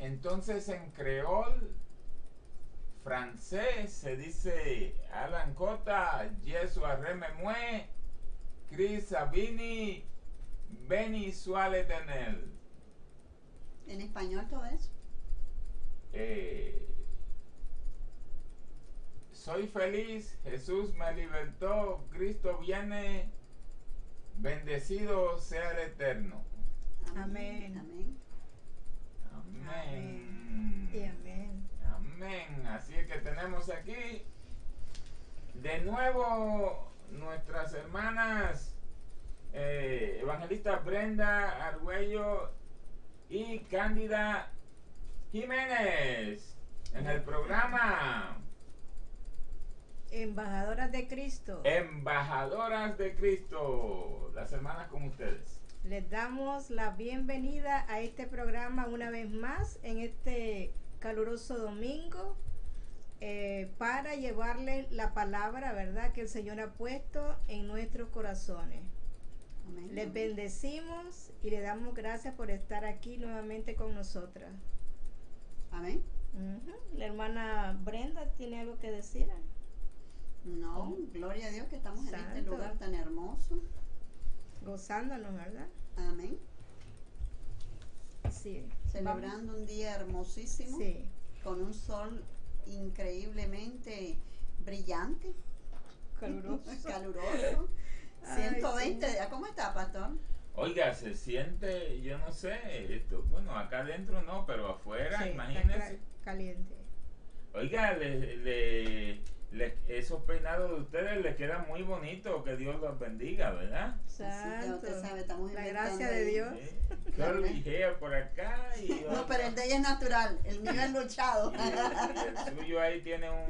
Entonces en creol francés se dice Alan Cota, Jesu Arrememue, Chris Sabini, Beni Suale Tenel. En español todo eso. Soy feliz, Jesús me libertó, Cristo viene, bendecido sea el Eterno. Amén. Amén. Amén. Amén. Y amén. Amén. Así es que tenemos aquí de nuevo nuestras hermanas evangelistas Brenda Argüello y Cándida Jiménez en el programa Embajadoras de Cristo. Embajadoras de Cristo. Las hermanas con ustedes. Les damos la bienvenida a este programa una vez más en este caluroso domingo para llevarles la palabra, ¿verdad?, que el Señor ha puesto en nuestros corazones. Amén. Les bendecimos y le damos gracias por estar aquí nuevamente con nosotras. Amén. La hermana Brenda tiene algo que decir. No, gloria a Dios que estamos en este Santo. lugar tan hermoso. Gozándonos, ¿verdad? Amén. Sí. Celebrando un día hermosísimo, Sí. con un sol increíblemente brillante, Caluroso. caluroso. Ay, 120, sí. ¿cómo está, pastor? Oiga, se siente, yo no sé, esto, bueno, acá adentro no, pero afuera, Sí, está imagínense. caliente. Oiga, esos peinados de ustedes les quedan muy bonitos, que Dios los bendiga, ¿verdad? Así que Santo. usted sabe, estamos La inventando gracia de ahí. Dios. Curly hair por acá y No, pero el de ella es natural, el mío es luchado. y el suyo ahí tiene un...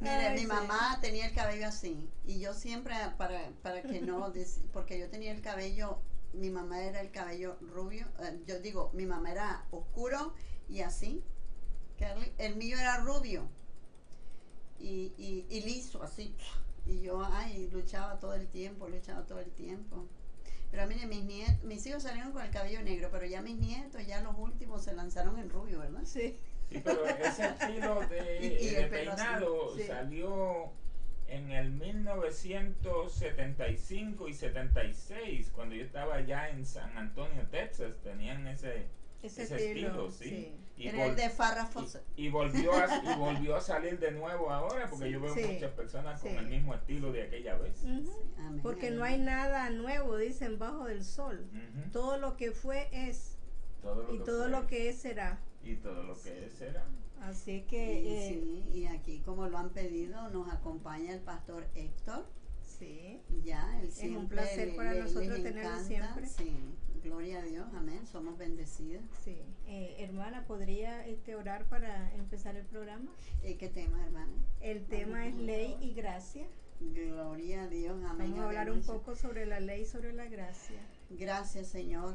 Mire, Ay, mi sí. mamá tenía el cabello así y yo siempre, para que no, porque yo tenía el cabello, mi mamá era el cabello rubio, yo digo, mi mamá era oscuro y así, Carly, el mío era rubio y liso, así, y yo, ay, luchaba todo el tiempo. Pero mire, mis hijos salieron con el cabello negro, pero ya mis nietos, ya los últimos se lanzaron en rubio, ¿verdad? Sí. Sí, pero ese estilo de, Y el de pelo así, peinado sí. salió en el 1975 y 76, cuando yo estaba allá en San Antonio, Texas, tenían ese estilo, sí. Y, Era el de Farrah Fawcett. y volvió a salir de nuevo ahora, porque yo veo Sí. muchas personas con Sí. el mismo estilo de aquella vez. Amén, Porque amén. no hay nada nuevo, dicen, bajo del sol. Ujú. Todo lo que fue es Todo y que todo fue, lo que es será. y todo lo que es será. Así que Sí, y aquí como lo han pedido nos acompaña el pastor Héctor. sí. Ya, él Es un siempre placer para nosotros les tenerlo encanta. siempre. Sí, gloria a Dios, amén, somos bendecidas. Sí. Hermana, ¿podría orar para empezar el programa? ¿Qué tema, hermana? El tema es ley y gracia. Gloria a Dios, amén. Vamos a hablar un poco sobre la ley y sobre la gracia. Gracias, Señor.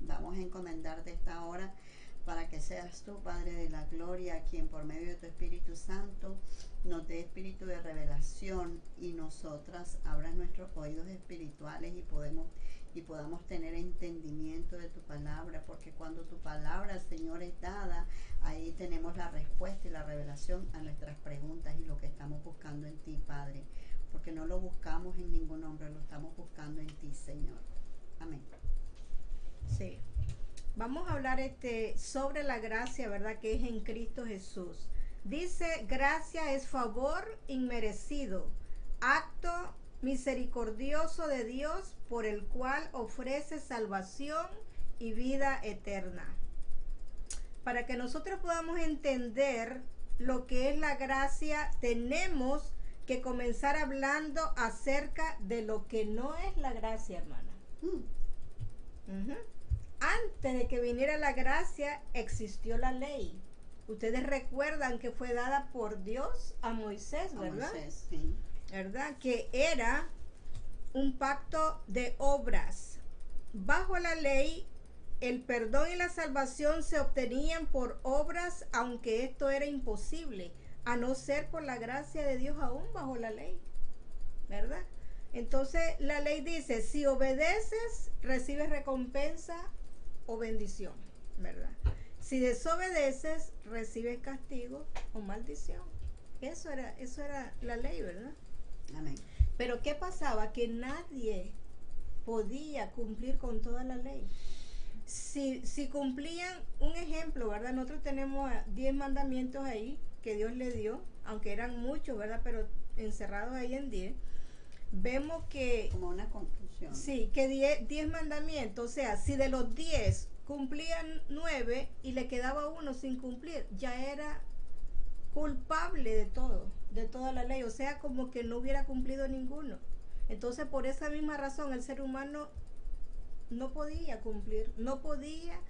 Vamos a encomendarte esta hora para que seas tú, Padre de la gloria, quien por medio de tu Espíritu Santo nos dé espíritu de revelación y nosotras abras nuestros oídos espirituales y podamos tener entendimiento de tu palabra, porque cuando tu palabra, Señor, es dada, ahí tenemos la respuesta y la revelación a nuestras preguntas y lo que estamos buscando en ti, Padre, porque no lo buscamos en ningún hombre, lo estamos buscando en ti, Señor. Amén. Sí. Vamos a hablar sobre la gracia, ¿verdad? Que es en Cristo Jesús. Dice, gracia es favor inmerecido, acto misericordioso de Dios por el cual ofrece salvación y vida eterna. Para que nosotros podamos entender lo que es la gracia, tenemos que comenzar hablando acerca de lo que no es la gracia, hermana. Antes de que viniera la gracia, existió la ley. Ustedes recuerdan que fue dada por Dios a Moisés, ¿verdad? A Moisés, sí. ¿Verdad? Que era un pacto de obras. Bajo la ley, el perdón y la salvación se obtenían por obras, aunque esto era imposible, a no ser por la gracia de Dios aún bajo la ley, ¿verdad? Entonces la ley dice, si obedeces, recibes recompensa o bendición, ¿verdad? Si desobedeces, recibes castigo o maldición. Eso era la ley, ¿verdad? Amén. Pero ¿qué pasaba? Que nadie podía cumplir con toda la ley. Si cumplían un ejemplo, ¿verdad? Nosotros tenemos 10 mandamientos ahí que Dios le dio, aunque eran muchos, ¿verdad? Pero encerrados ahí en 10. Vemos que... Como una conclusión. Sí, que 10 mandamientos, o sea, si de los 10 cumplían 9 y le quedaba uno sin cumplir, ya era culpable de todo, de toda la ley, o sea, como que no hubiera cumplido ninguno. Entonces, por esa misma razón, el ser humano no podía cumplir, no podía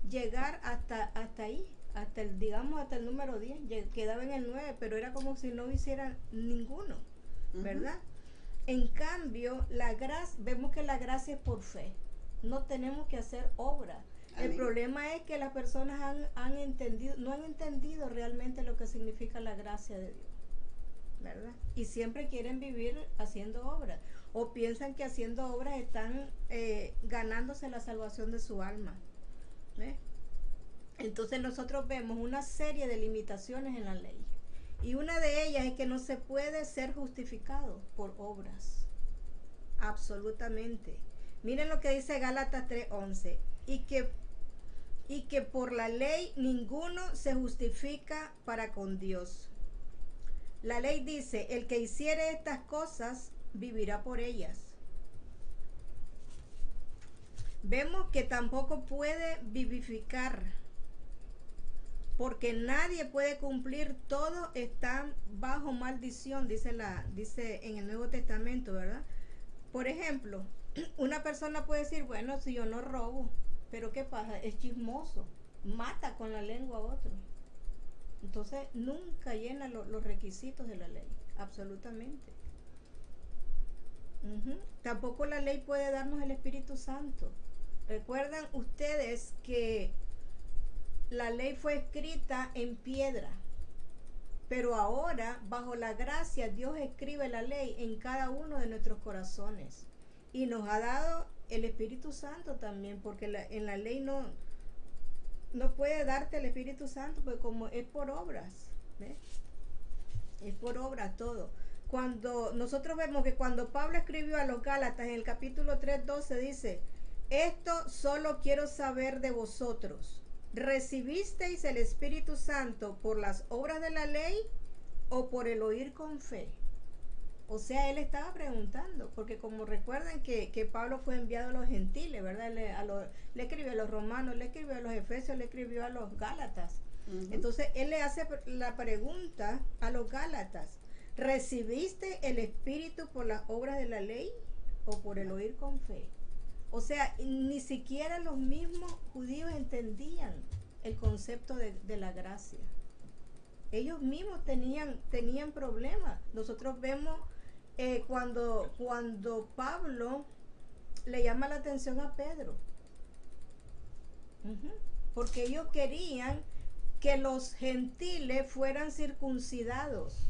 llegar hasta ahí, hasta el, digamos, hasta el número 10, quedaba en el 9, pero era como si no hiciera ninguno, ¿verdad? En cambio, vemos que la gracia es por fe, no tenemos que hacer obra. El problema es que las personas no han entendido realmente lo que significa la gracia de Dios, ¿verdad? Y siempre quieren vivir haciendo obras, o piensan que haciendo obras están ganándose la salvación de su alma, ¿ves? Entonces nosotros vemos una serie de limitaciones en la ley, y una de ellas es que no se puede ser justificado por obras, absolutamente. Miren lo que dice Gálatas 3:11, y que por la ley ninguno se justifica para con Dios. La ley dice, el que hiciere estas cosas vivirá por ellas. Vemos que tampoco puede vivificar, porque nadie puede cumplir, todos están bajo maldición, dice en el Nuevo Testamento, ¿verdad? Por ejemplo, una persona puede decir, bueno, si yo no robo, pero ¿qué pasa? Es chismoso, mata con la lengua a otro. Entonces nunca llena los requisitos de la ley, absolutamente. Tampoco la ley puede darnos el Espíritu Santo. Recuerdan ustedes que la ley fue escrita en piedra, pero ahora bajo la gracia Dios escribe la ley en cada uno de nuestros corazones y nos ha dado el Espíritu Santo también, porque en la ley no puede darte el Espíritu Santo, porque como es por obras, ¿ves? Es por obras todo. Cuando nosotros vemos que cuando Pablo escribió a los Gálatas en el capítulo 3:12 dice, esto solo quiero saber de vosotros, ¿recibisteis el Espíritu Santo por las obras de la ley o por el oír con fe? O sea, él estaba preguntando, porque como recuerdan que Pablo fue enviado a los gentiles, ¿verdad? Le escribió a los romanos, le escribió a los efesios, le escribió a los gálatas. Entonces, él le hace la pregunta a los gálatas, ¿recibiste el Espíritu por las obras de la ley o por el oír con fe? O sea, ni siquiera los mismos judíos entendían el concepto de la gracia. Ellos mismos tenían problemas. Nosotros vemos cuando Pablo le llama la atención a Pedro, porque ellos querían que los gentiles fueran circuncidados.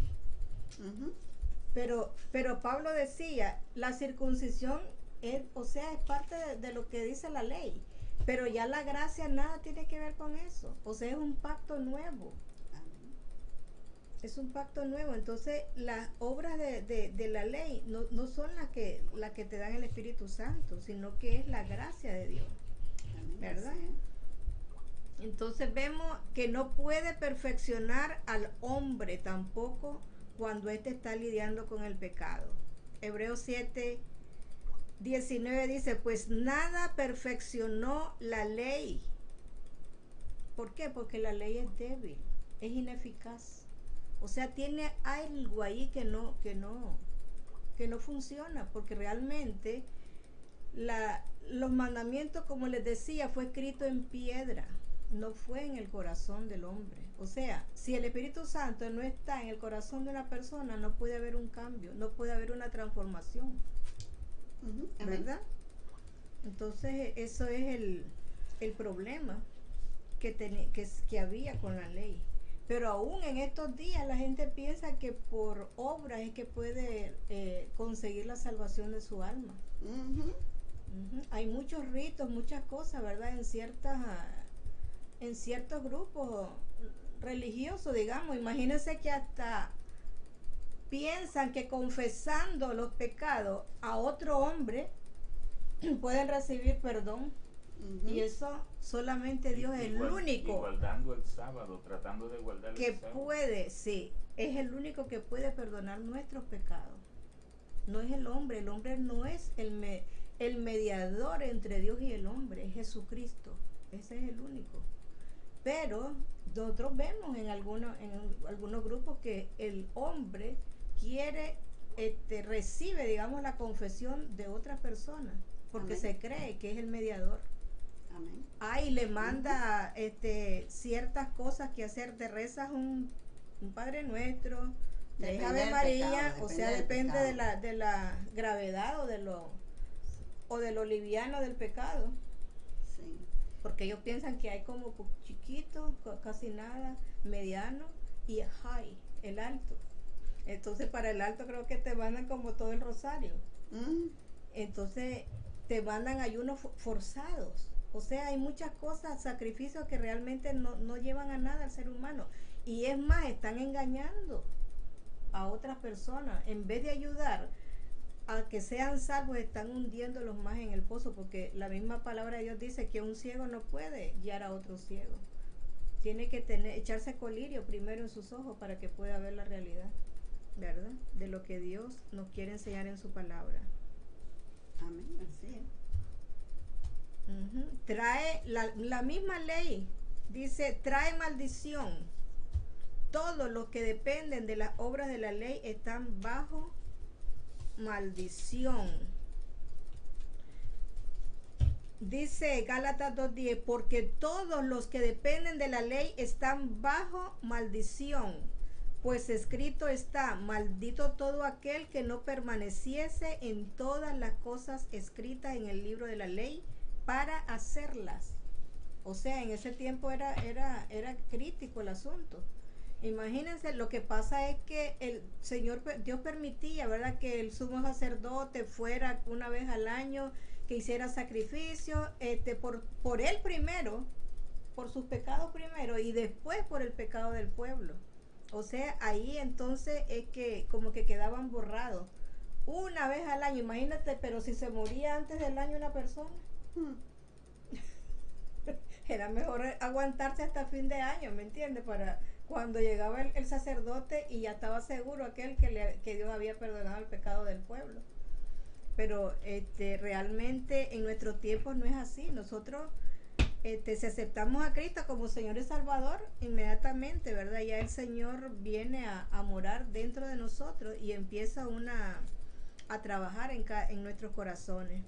Pero Pablo decía, la circuncisión es parte de lo que dice la ley, pero ya la gracia nada tiene que ver con eso. O sea, es un pacto nuevo. Es un pacto nuevo. Entonces las obras de la ley no son las que te dan el Espíritu Santo, sino que es la gracia de Dios, ¿verdad? Entonces vemos que no puede perfeccionar al hombre tampoco cuando éste está lidiando con el pecado. Hebreos 7:19 dice, pues nada perfeccionó la ley. ¿Por qué? Porque la ley es débil, es ineficaz. O sea, tiene algo ahí que no funciona, porque realmente los mandamientos, como les decía, fue escrito en piedra, no fue en el corazón del hombre. O sea, si el Espíritu Santo no está en el corazón de una persona, no puede haber un cambio, no puede haber una transformación, ¿verdad? Entonces eso es el problema que había con la ley. Pero aún en estos días la gente piensa que por obras es que puede conseguir la salvación de su alma. Hay muchos ritos, muchas cosas, ¿verdad? En ciertas en ciertos grupos religiosos, digamos. Imagínense que hasta piensan que confesando los pecados a otro hombre pueden recibir perdón. Y eso solamente Dios es el único. Guardando el sábado, tratando de guardar que el sábado. puede, sí, es el único que puede perdonar nuestros pecados. No es el hombre no es el mediador entre Dios y el hombre, es Jesucristo. Ese es el único. Pero nosotros vemos en algunos grupos que el hombre recibe, digamos, la confesión de otra persona, porque Amén. se cree que es el mediador. Amén. Y le manda ciertas cosas que hacer. Te rezas un Padre Nuestro, tres Ave María, o sea, depende de la gravedad o de lo liviano del pecado. Sí. Porque ellos piensan que hay como chiquito, casi nada, mediano y high, el alto. Entonces para el alto creo que te mandan como todo el rosario. Entonces te mandan ayunos forzados. O sea, hay muchas cosas, sacrificios que realmente no llevan a nada al ser humano. Y es más, están engañando a otras personas. En vez de ayudar a que sean salvos, están hundiéndolos más en el pozo, porque la misma palabra de Dios dice que un ciego no puede guiar a otro ciego. Tiene que echarse colirio primero en sus ojos para que pueda ver la realidad, ¿verdad? De lo que Dios nos quiere enseñar en su palabra. Amén, así es. Trae la misma ley, dice, trae maldición. Todos los que dependen de las obras de la ley están bajo maldición. Dice Gálatas 2:10, porque todos los que dependen de la ley están bajo maldición, pues escrito está, maldito todo aquel que no permaneciese en todas las cosas escritas en el libro de la ley para hacerlas. O sea, en ese tiempo era crítico el asunto. Imagínense, lo que pasa es que el Señor, Dios permitía, ¿verdad?, que el sumo sacerdote fuera una vez al año, que hiciera sacrificio, por él primero, por sus pecados primero, y después por el pecado del pueblo. O sea, ahí entonces es que como que quedaban borrados. Una vez al año, imagínate, pero si se moría antes del año una persona, era mejor aguantarse hasta fin de año, ¿me entiendes? Para cuando llegaba el sacerdote y ya estaba seguro aquel que Dios había perdonado el pecado del pueblo. Pero realmente en nuestros tiempos no es así. Nosotros, si aceptamos a Cristo como Señor y Salvador, inmediatamente, ¿verdad? Ya el Señor viene a morar dentro de nosotros y empieza a trabajar en nuestros corazones.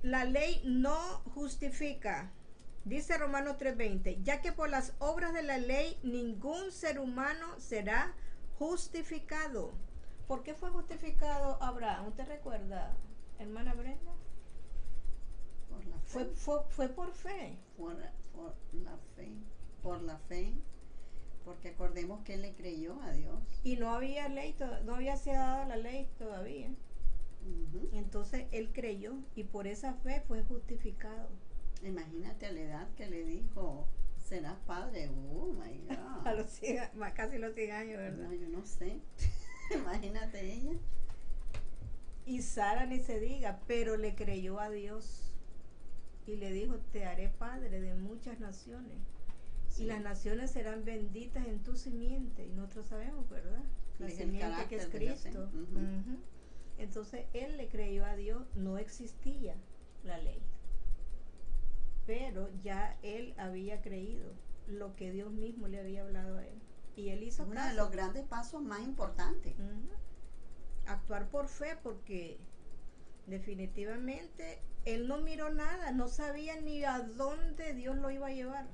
La ley no justifica. Dice Romanos 3:20, ya que por las obras de la ley ningún ser humano será justificado. ¿Por qué fue justificado Abraham? ¿Usted recuerda, hermana Brenda? Por la fe. Fue por fe. Por la fe. Por la fe. Porque acordemos que él le creyó a Dios. Y no había ley, no había sido dada la ley todavía. Entonces él creyó y por esa fe fue justificado. Imagínate a la edad que le dijo, serás padre. Oh my God. A los 100, casi los 100 años, ¿verdad? No, yo no sé. Imagínate ella. Y Sara ni se diga, pero le creyó a Dios y le dijo, te haré padre de muchas naciones. Sí. Y las naciones serán benditas en tu simiente. Y nosotros sabemos, ¿verdad? La simiente que es Cristo. Entonces él le creyó a Dios, no existía la ley, pero ya él había creído lo que Dios mismo le había hablado a él y él hizo uno de los grandes pasos más importantes. Actuar por fe, porque definitivamente él no miró nada, no sabía ni a dónde Dios lo iba a llevar,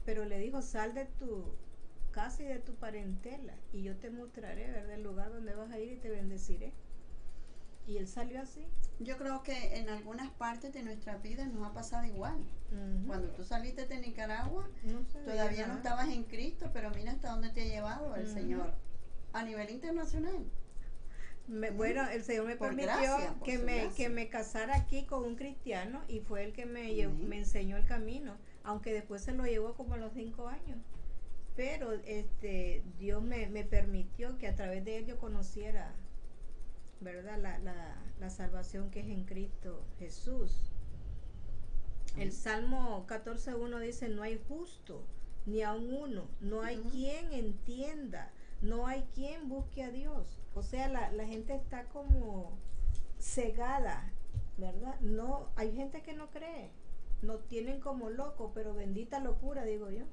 pero le dijo, sal de tu casa y de tu parentela y yo te mostraré, ¿verdad?, el lugar donde vas a ir y te bendeciré. Y él salió así. Yo creo que en algunas partes de nuestra vida nos ha pasado igual. Cuando tú saliste de Nicaragua, todavía no estabas en Cristo, pero mira hasta dónde te ha llevado el Señor a nivel internacional. Bueno, el Señor me permitió que me casara aquí con un cristiano y fue el que me enseñó el camino, aunque después se lo llevó como a los 5 años. Pero Dios me permitió que a través de él yo conociera, ¿verdad? La salvación que es en Cristo Jesús. El Salmo 14:1 dice, no hay justo, ni aun uno, no hay quien entienda, no hay quien busque a Dios. O sea, la gente está como cegada, ¿verdad? No, hay gente que no cree, nos tienen como locos, pero bendita locura, digo yo.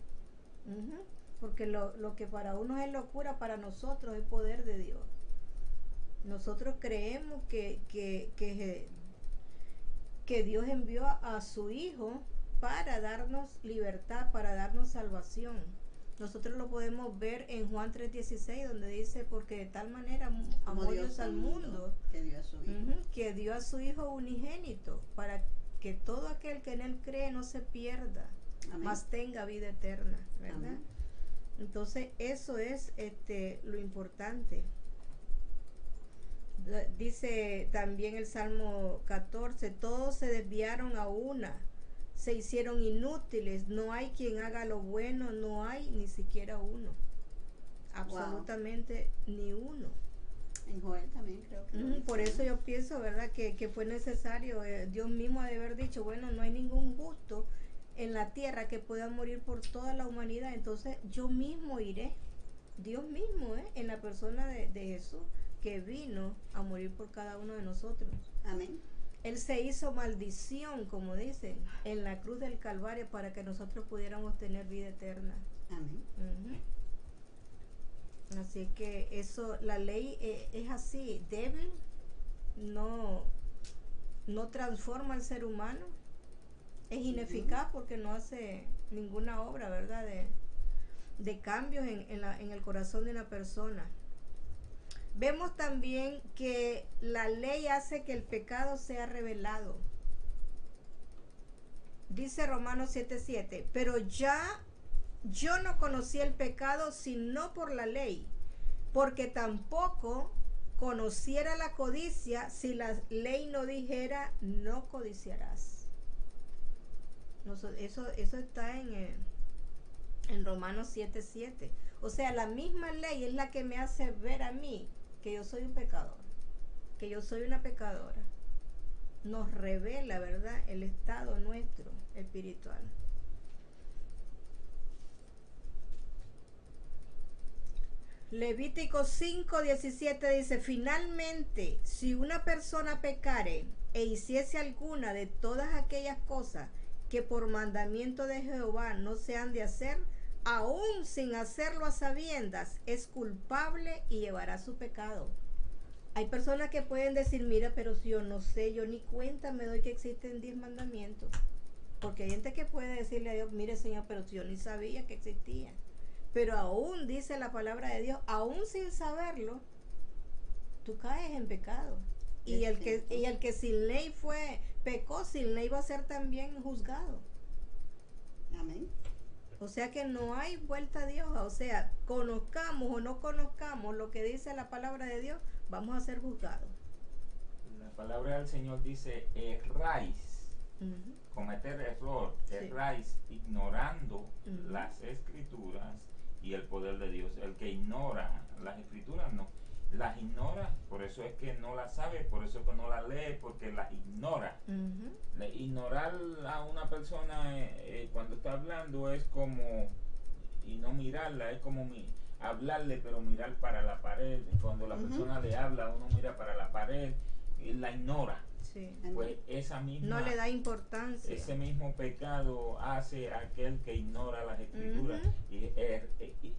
Porque lo que para uno es locura, para nosotros es poder de Dios. Nosotros creemos que Dios envió a su Hijo para darnos libertad, para darnos salvación. Nosotros lo podemos ver en Juan 3:16, donde dice, porque de tal manera amó Dios al mundo, que dio a su Hijo unigénito, para que todo aquel que en él cree no se pierda, mas tenga vida eterna, ¿verdad? Amén. Entonces eso es lo importante. Dice también el Salmo 14, todos se desviaron a una, se hicieron inútiles, no hay quien haga lo bueno, no hay ni siquiera uno, absolutamente ni uno. En Joel también creo que por eso yo pienso, ¿verdad? Que fue necesario, Dios mismo ha de haber dicho, bueno, no hay ningún justo en la tierra que pueda morir por toda la humanidad, entonces yo mismo iré, Dios mismo, en la persona de Jesús, que vino a morir por cada uno de nosotros. Amén. Él se hizo maldición, como dicen, en la cruz del Calvario para que nosotros pudiéramos tener vida eterna. Amén. Así que eso, la ley es así, débil, no transforma al ser humano, es ineficaz porque no hace ninguna obra, ¿verdad? De cambios en el corazón de una persona. Vemos también que la ley hace que el pecado sea revelado. Dice Romanos 7:7, pero ya yo no conocí el pecado sino por la ley, porque tampoco conociera la codicia si la ley no dijera no codiciarás. Eso está en Romanos 7:7. O sea, la misma ley es la que me hace ver a mí que yo soy un pecador, que yo soy una pecadora. Nos revela, ¿verdad?, el estado nuestro espiritual. Levítico 5:17 dice, finalmente, si una persona pecare e hiciese alguna de todas aquellas cosas que por mandamiento de Jehová no se han de hacer, aún sin hacerlo a sabiendas, es culpable y llevará su pecado. Hay personas que pueden decir, mira, pero si yo no sé, yo ni cuenta me doy que existen 10 mandamientos. Porque hay gente que puede decirle a Dios, mire Señor, pero si yo ni sabía que existían. Pero aún dice la palabra de Dios, aún sin saberlo, tú caes en pecado. Y el que sin ley pecó, sin ley va a ser también juzgado. Amén. O sea que no hay vuelta a Dios. O sea, conozcamos o no conozcamos lo que dice la palabra de Dios, vamos a ser juzgados. La palabra del Señor dice, erráis, cometer error, erráis, ignorando las escrituras y el poder de Dios. El que ignora las escrituras, no. Las ignora, por eso es que no las sabe, por eso es que no las lee, porque las ignora. Ignorar a una persona cuando está hablando es como, y no mirarla, es como hablarle pero mirar para la pared. Cuando la persona le habla, uno mira para la pared y la ignora. Sí. Pues esa misma, no le da importancia. Ese mismo pecado hace aquel que ignora las escrituras y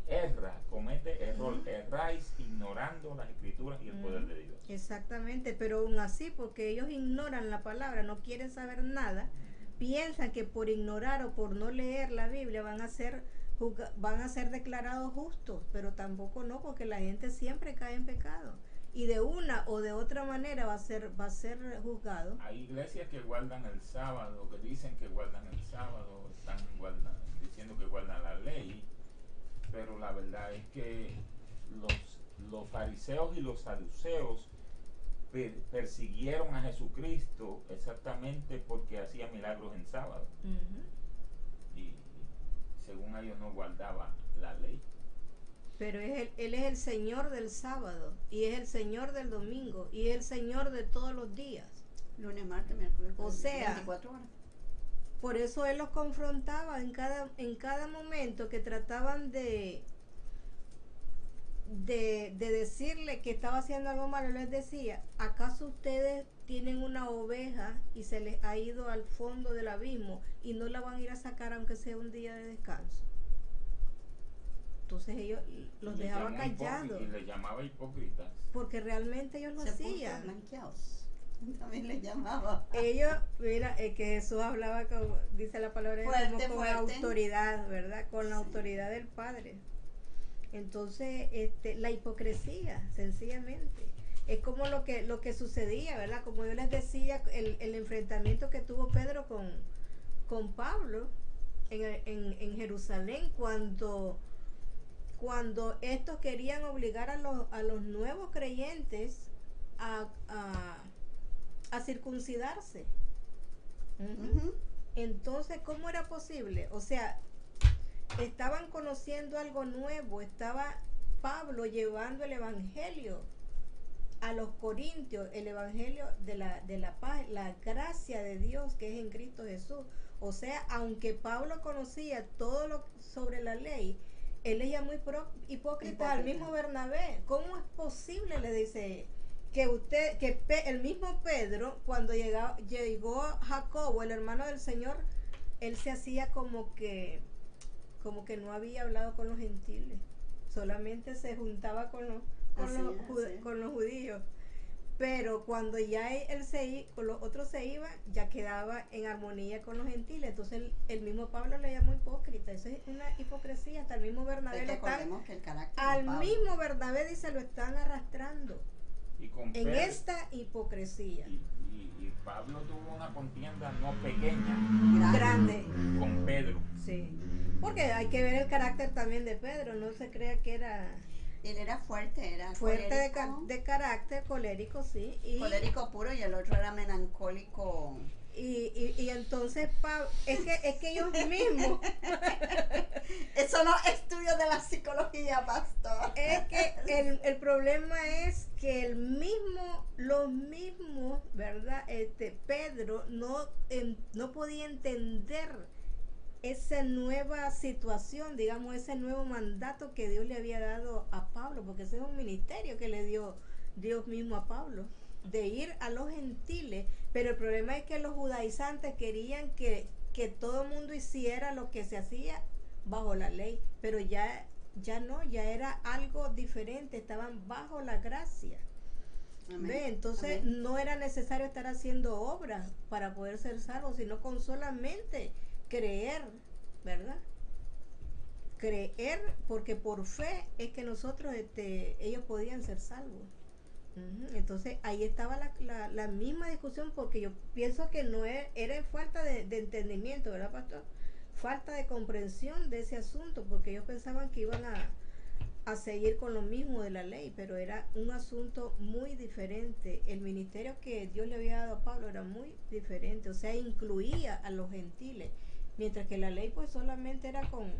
erra, comete error, erráis ignorando las escrituras y el poder de Dios. Exactamente, pero aún así, porque ellos ignoran la palabra, no quieren saber nada, piensan que por ignorar o por no leer la Biblia van a ser declarados justos, pero tampoco no, porque la gente siempre cae en pecado. Y de una o de otra manera va a ser juzgado. Hay iglesias que guardan el sábado, que dicen que guardan el sábado, están diciendo que guardan la ley, pero la verdad es que los fariseos y los saduceos persiguieron a Jesucristo exactamente porque hacía milagros en sábado. Y según ellos no guardaba la ley. Pero él es el Señor del sábado, y es el Señor del domingo, y es el Señor de todos los días. Lunes, martes, miércoles, O sea, 24 horas. Por eso él los confrontaba en cada momento que trataban de decirle que estaba haciendo algo malo. Les decía: ¿acaso ustedes tienen una oveja y se les ha ido al fondo del abismo y no la van a ir a sacar aunque sea un día de descanso? Entonces ellos los dejaban callados. Y les llamaba hipócritas. Porque realmente ellos lo hacían. También les llamaba. Ellos, mira, es que Jesús hablaba, como dice la palabra, fuerte, como con autoridad, ¿verdad? Con la autoridad del Padre. Entonces, la hipocresía, sencillamente, es como lo que sucedía, ¿verdad? Como yo les decía, el enfrentamiento que tuvo Pedro con Pablo en Jerusalén, cuando estos querían obligar a los nuevos creyentes a circuncidarse. Entonces, ¿cómo era posible? O sea, estaban conociendo algo nuevo, estaba Pablo llevando el evangelio a los corintios, el evangelio de la paz, la gracia de Dios que es en Cristo Jesús. O sea, aunque Pablo conocía todo lo sobre la ley, él le llamó hipócrita al mismo Bernabé. ¿Cómo es posible? Le dice que el mismo Pedro, cuando llegó Jacobo, el hermano del Señor, él se hacía como que no había hablado con los gentiles, solamente se juntaba con los judíos. Pero cuando ya con los otros se iba, ya quedaba en armonía con los gentiles. Entonces el mismo Pablo le llamó hipócrita. Eso es una hipocresía. Hasta el mismo Bernabé mismo Bernabé dice, lo están arrastrando en esta hipocresía. Y Pablo tuvo una contienda no pequeña, grande con Pedro. Sí, porque hay que ver el carácter también de Pedro. No se crea que él era fuerte de carácter, colérico, sí. Colérico puro, y el otro era melancólico. Y entonces es que ellos mismos eso no es estudio de la psicología, pastor. Es que el problema es que los mismos, ¿verdad? Pedro no podía entender esa nueva situación, digamos, ese nuevo mandato que Dios le había dado a Pablo, porque ese es un ministerio que le dio Dios mismo a Pablo, de ir a los gentiles. Pero el problema es que los judaizantes querían que todo el mundo hiciera lo que se hacía bajo la ley, pero ya no, ya era algo diferente, estaban bajo la gracia. ¿Ve? Entonces no era necesario estar haciendo obras para poder ser salvos, sino con solamente creer, ¿verdad? Creer, porque por fe es que nosotros, ellos podían ser salvos. Entonces ahí estaba la misma discusión, porque yo pienso que no era falta de entendimiento, ¿verdad, pastor? Falta de comprensión de ese asunto, porque ellos pensaban que iban a seguir con lo mismo de la ley, pero era un asunto muy diferente. El ministerio que Dios le había dado a Pablo era muy diferente, o sea, incluía a los gentiles, mientras que la ley pues solamente era con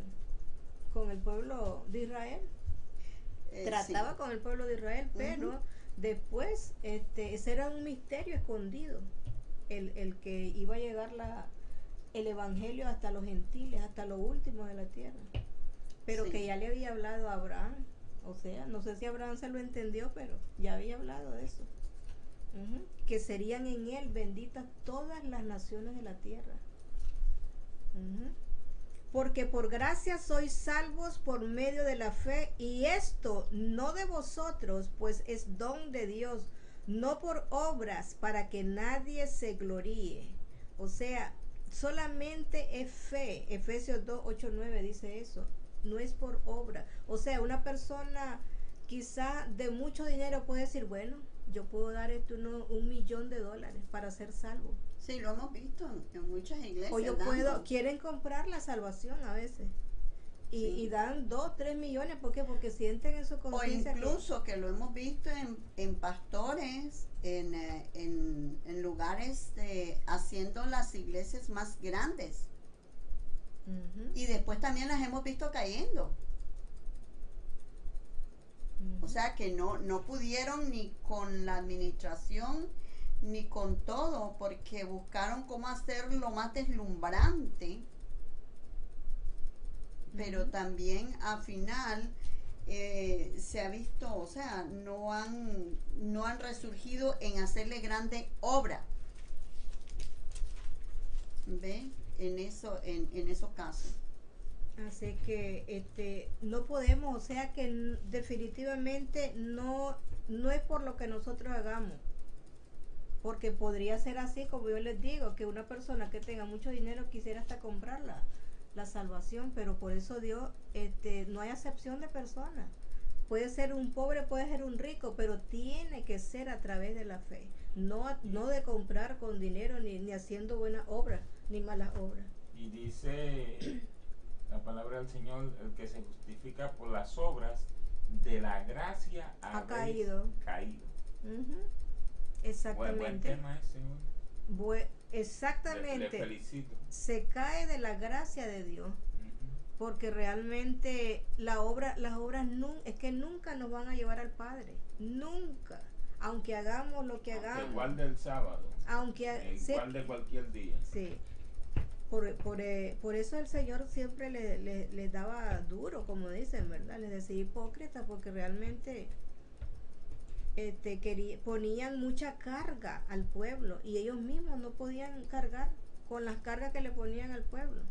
el pueblo de Israel. Trataba sí con el pueblo de Israel, pero después ese era un misterio escondido, el que iba a llegar el evangelio hasta los gentiles, hasta lo último de la tierra, pero sí, que ya le había hablado a Abraham. O sea, no sé si Abraham se lo entendió, pero ya había hablado de eso, que serían en él benditas todas las naciones de la tierra. Porque por gracia sois salvos por medio de la fe, y esto no de vosotros, pues es don de Dios, no por obras, para que nadie se gloríe. O sea, solamente es fe. Efesios 2, 8, 9 dice eso. No es por obra. O sea, una persona quizá de mucho dinero puede decir, bueno, yo puedo dar $1,000,000 para ser salvo. Sí, lo hemos visto en muchas iglesias. O quieren comprar la salvación a veces. y dan 2, 3 millones. ¿Por qué? Porque sienten en su O conciencia incluso que lo hemos visto en pastores, en lugares haciendo las iglesias más grandes. Ujú, Y después también las hemos visto cayendo. ujú. O sea que no pudieron ni con la administración ni con todo, porque buscaron cómo hacerlo más deslumbrante, pero Ujú. también al final se ha visto, o sea, no han resurgido en hacerle grande obra, ¿ve? En esos casos. Así que no podemos, o sea que definitivamente no es por lo que nosotros hagamos, porque podría ser así, como yo les digo, que una persona que tenga mucho dinero quisiera hasta comprar la salvación, pero por eso Dios, no hay acepción de personas. Puede ser un pobre, puede ser un rico, pero tiene que ser a través de la fe, no de comprar con dinero ni haciendo buenas obras ni malas obras. Y dice la palabra del Señor, el que se justifica por las obras de la gracia Ha caído. Ujú. Buen Exactamente. tema ese, le Exactamente. felicito. Se cae de la gracia de Dios, Ujú. porque realmente las obras es que nunca nos van a llevar al Padre, nunca, aunque hagamos lo que Aunque hagamos, igual del sábado, aunque igual de cualquier día. sí, por eso el Señor siempre le daba duro, como dicen, ¿verdad? Les decía hipócrita, porque realmente ponían mucha carga al pueblo y ellos mismos no podían cargar con las cargas que le ponían al pueblo.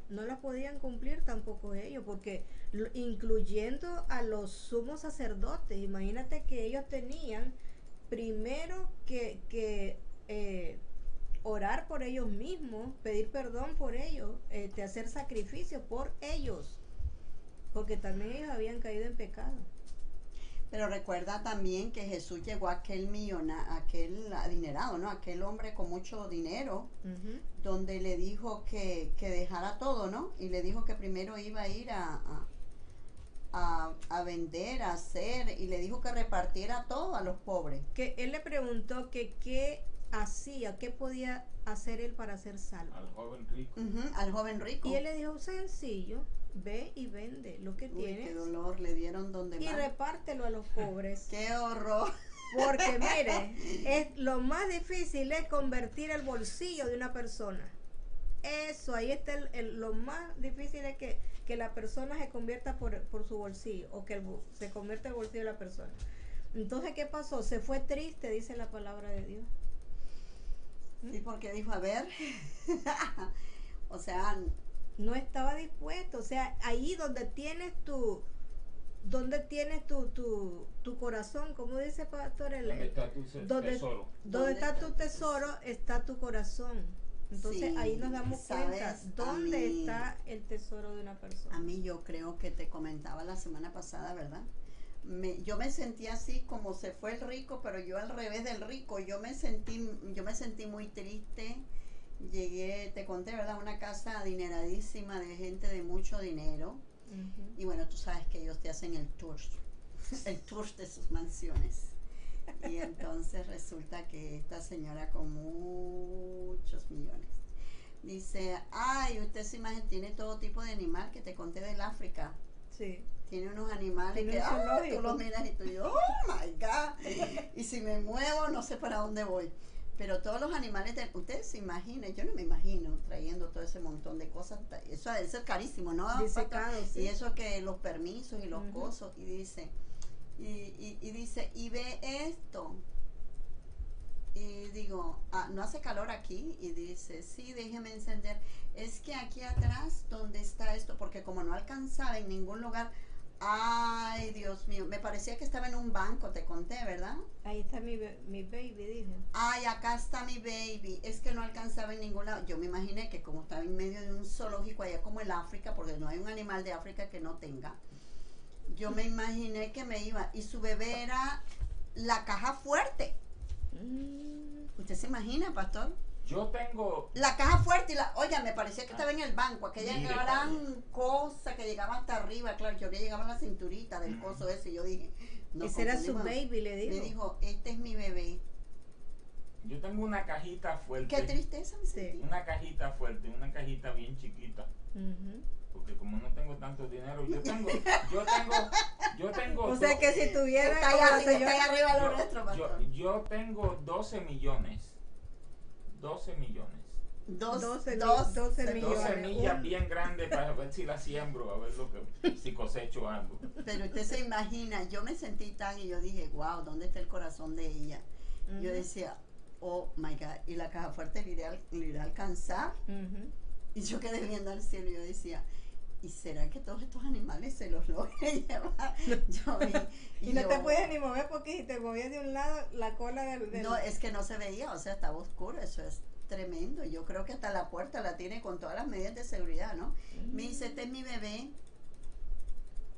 No las podían cumplir tampoco ellos, porque incluyendo a los sumos sacerdotes, imagínate que ellos tenían primero que orar por ellos mismos, pedir perdón por ellos, hacer sacrificio por ellos, porque también ellos habían caído en pecado. Pero recuerda también que Jesús llegó a aquel adinerado, ¿no? Aquel hombre con mucho dinero, Uh-huh. donde le dijo que dejara todo, ¿no? Y le dijo que primero iba a ir a vender, a hacer, y le dijo que repartiera todo a los pobres. Que él le preguntó que qué hacía, qué podía hacer él para ser salvo. Al joven rico. Al joven rico. Y él le dijo, sencillo, ve y vende lo que Uy, tienes qué dolor, le dieron donde y más. repártelo a los pobres. ¡Qué horror! Porque mire, lo más difícil es convertir el bolsillo de una persona. Eso, ahí está lo más difícil es que la persona se convierta por su bolsillo, o que se convierta el bolsillo de la persona. Entonces, ¿qué pasó? Se fue triste, dice la palabra de Dios. Sí, porque dijo, a ver, o sea, No estaba dispuesto, o sea, ahí donde tienes tu corazón, como dice Pastor, ¿Dónde está tu tesoro? donde está tu tesoro, está tu corazón. Entonces sí, ahí nos damos cuenta ¿sabes? dónde está el tesoro de una persona. A mí yo creo que te comentaba la semana pasada, ¿verdad? Yo me sentí así como se fue el rico, pero yo al revés del rico. Yo me sentí muy triste. Llegué, te conté, ¿verdad? Una casa adineradísima de gente de mucho dinero. Uh-huh. Y bueno, tú sabes que ellos te hacen el tour de sus mansiones. Y entonces resulta que esta señora con muchos millones dice, ay, usted se imagina, tiene todo tipo de animal que te conté del África. Sí. Tiene unos animales Tiene que un zoológico. tú los miras y tú y yo, oh my God. Y si me muevo, no sé para dónde voy. Pero todos los animales, ustedes se imaginan, yo no me imagino trayendo todo ese montón de cosas. Eso debe ser carísimo, ¿no? Disecado, sí. Y eso que los permisos y los Ujú. cosos. Y dice, y ve esto. Y digo, no hace calor aquí. Y dice, sí, déjeme encender. Es que aquí atrás, donde está esto, porque como no alcanzaba en ningún lugar, ay, Dios mío, me parecía que estaba en un banco, te conté, ¿verdad? Ahí está mi baby, dije. Ay, acá está mi baby. Es que no alcanzaba en ningún lado. Yo me imaginé que como estaba en medio de un zoológico allá como el África, porque no hay un animal de África que no tenga, yo me imaginé que me iba. Y su bebé era la caja fuerte. ¿Usted se imagina, pastor? Yo tengo... La caja fuerte y oiga, me parecía que estaba en el banco, aquella Mire, gran cosa que llegaba hasta arriba, claro, yo que llegaba a la cinturita del coso ese, y yo dije, no, ese era su confundimos. baby, le dijo. Me dijo, este es mi bebé. Yo tengo una cajita fuerte. Qué tristeza me sentí. Una cajita fuerte, una cajita bien chiquita. Porque como no tengo tanto dinero, yo tengo o sea que si tuviera está como la ahí señora, arriba lo nuestro, pastor. yo tengo 12 millones. 12 millones. 12 12 millones. millas bien grandes para ver si la siembro, a ver si cosecho algo. Pero usted se imagina, yo me sentí tan y yo dije, wow, ¿dónde está el corazón de ella? Yo decía, oh my God, y la caja fuerte le irá a alcanzar. Y yo quedé viendo al cielo y yo decía, ¿y será que todos estos animales se los logren llevar? Y no te puedes ni mover porque si te movías de un lado, la cola del... No, es que no se veía, o sea, estaba oscuro, eso es tremendo. Yo creo que hasta la puerta la tiene con todas las medidas de seguridad, ¿no? Me dice, este es mi bebé.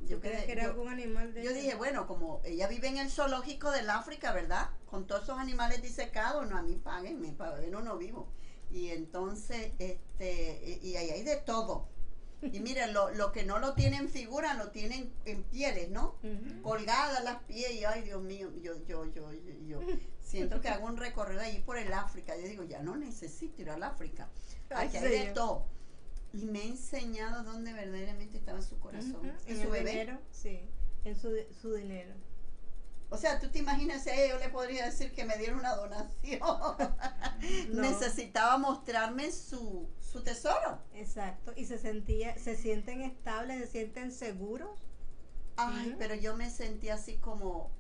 Yo creía que era algún animal de... Yo dije, bueno, como ella vive en el zoológico del África, ¿verdad? Con todos esos animales disecados, no, a mí páguenme, para ver uno vivo. Y entonces, y ahí hay de todo. Y miren, lo que no lo tienen figura, lo tienen en pieles, ¿no? Colgadas las pies, y ay, Dios mío, yo siento que hago un recorrido allí por el África. Yo digo, ya no necesito ir al África. Aquí hay de todo. Y me ha enseñado dónde verdaderamente estaba su corazón. En su bebé. Dinero, sí, en su dinero. O sea, tú te imaginas, yo le podría decir que me diera una donación. No. Necesitaba mostrarme su tesoro. Exacto. Y se sienten estables, se sienten seguros. Ay, pero yo me sentí así como...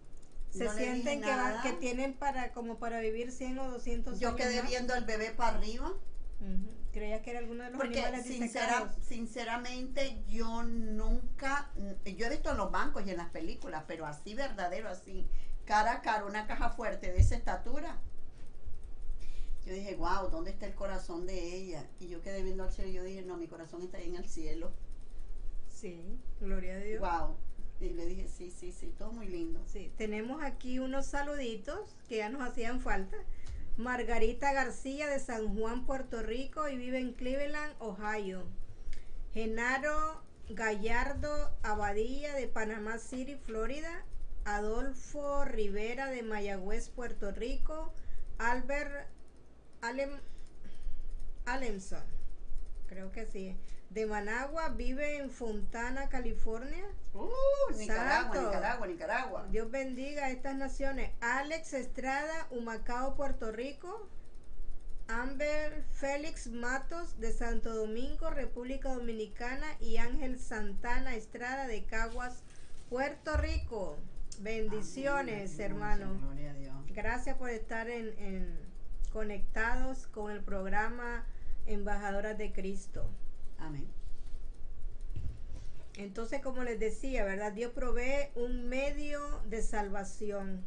Se no sienten que tienen para vivir 100 o 200 años. Yo quedé viendo al bebé para arriba. Creía que era alguno de los animales disecados. Sinceramente yo nunca, yo he visto en los bancos y en las películas, pero así verdadero, así, cara a cara, una caja fuerte de esa estatura. Yo dije, wow, ¿dónde está el corazón de ella? Y yo quedé viendo al cielo y yo dije, no, mi corazón está ahí en el cielo. Sí, gloria a Dios. Wow. Y le dije, sí, todo muy lindo. Sí, tenemos aquí unos saluditos que ya nos hacían falta. Margarita García de San Juan, Puerto Rico, y vive en Cleveland, Ohio. Genaro Gallardo Abadía de Panamá City, Florida. Adolfo Rivera de Mayagüez, Puerto Rico. Albert Alemson, creo que sí, de Managua, vive en Fontana, California. Nicaragua. Dios bendiga a estas naciones. Alex Estrada, Humacao, Puerto Rico. Amber Félix Matos de Santo Domingo, República Dominicana, y Ángel Santana Estrada de Caguas, Puerto Rico. Bendiciones, amén, hermano. Gloria a Dios. Gracias por estar conectados con el programa Embajadoras de Cristo. Amén. Entonces, como les decía, ¿verdad? Dios provee un medio de salvación,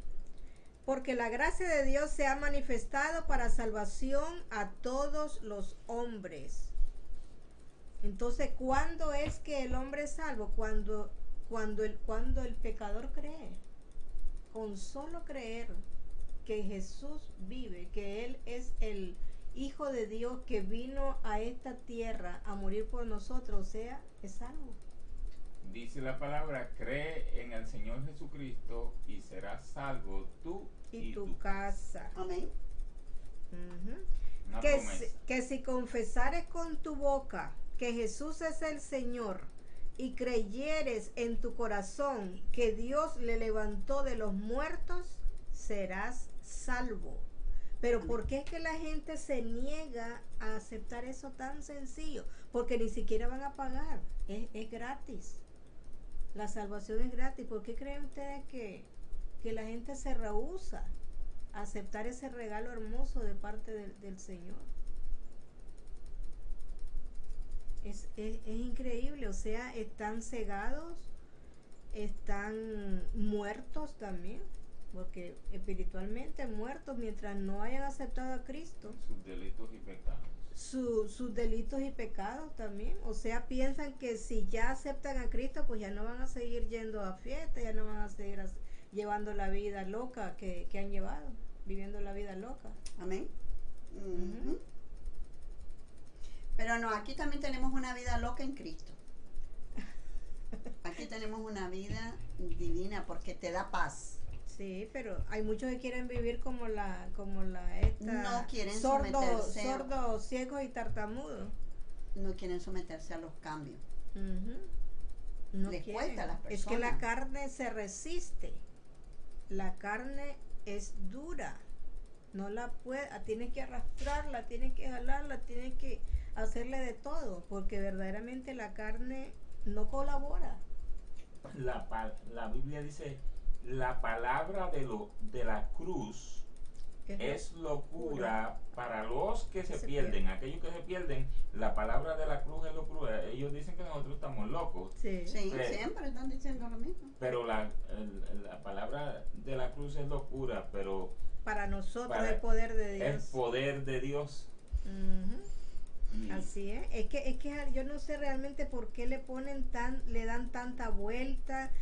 porque la gracia de Dios se ha manifestado para salvación a todos los hombres. Entonces, ¿cuándo es que el hombre es salvo? Cuando el pecador cree. Con solo creer que Jesús vive, que Él es el Hijo de Dios que vino a esta tierra a morir por nosotros, o sea, es salvo. Dice la palabra, cree en el Señor Jesucristo y serás salvo tú y tu casa. Amén. Que si confesares con tu boca que Jesús es el Señor y creyeres en tu corazón que Dios le levantó de los muertos, serás salvo. Pero ¿por qué es que la gente se niega a aceptar eso tan sencillo? Porque ni siquiera van a pagar, es gratis. La salvación es gratis. ¿Por qué creen ustedes que la gente se rehúsa a aceptar ese regalo hermoso de parte del Señor? Es increíble, o sea, están cegados, están muertos también, porque espiritualmente muertos mientras no hayan aceptado a Cristo. Sus delitos y pecados. Sus delitos y pecados también, o sea, piensan que si ya aceptan a Cristo, pues ya no van a seguir yendo a fiestas, ya no van a seguir llevando la vida loca que han llevado, viviendo la vida loca. Amén. Pero no, aquí también tenemos una vida loca en Cristo. Aquí tenemos una vida divina porque te da paz. Sí, pero hay muchos que quieren vivir como la No quieren sordos, someterse. ciegos y tartamudos. No quieren someterse a los cambios. No Les quieren. cuesta a las Es que la personas. carne se resiste. La carne es dura. No la puede, tienes que arrastrarla, tienes que jalarla, tienes que hacerle de todo, porque verdaderamente la carne no colabora. La Biblia dice, la palabra de la cruz es locura para los que se pierden. Aquellos que se pierden, la palabra de la cruz es locura. Ellos dicen que nosotros estamos locos. Sí, siempre están diciendo lo mismo. Pero la palabra de la cruz es locura, pero para nosotros el poder de Dios. El poder de Dios. Así es. Es que yo no sé realmente por qué le dan tanta vuelta.